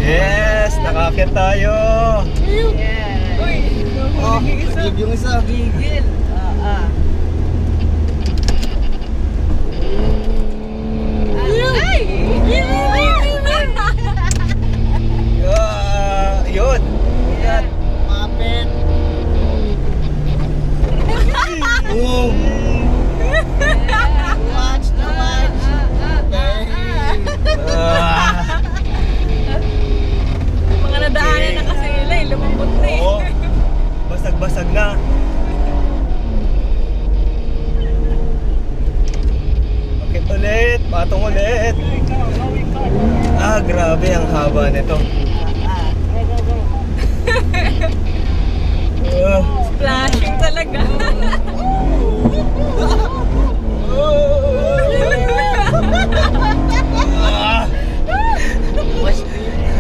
Yes, nakakit tayo. Yeah. Uy, Gig yung isa. gigil. Ay! Yun. Yan. Mapit. Oh. Watch the watch. Ah, Mga nadaanan na kasi nila eh, lumambot na eh. oo. Basag-basag na. Bakit ulit? Patong ulit. Ah, grabe ang haba nito. Flashing talaga.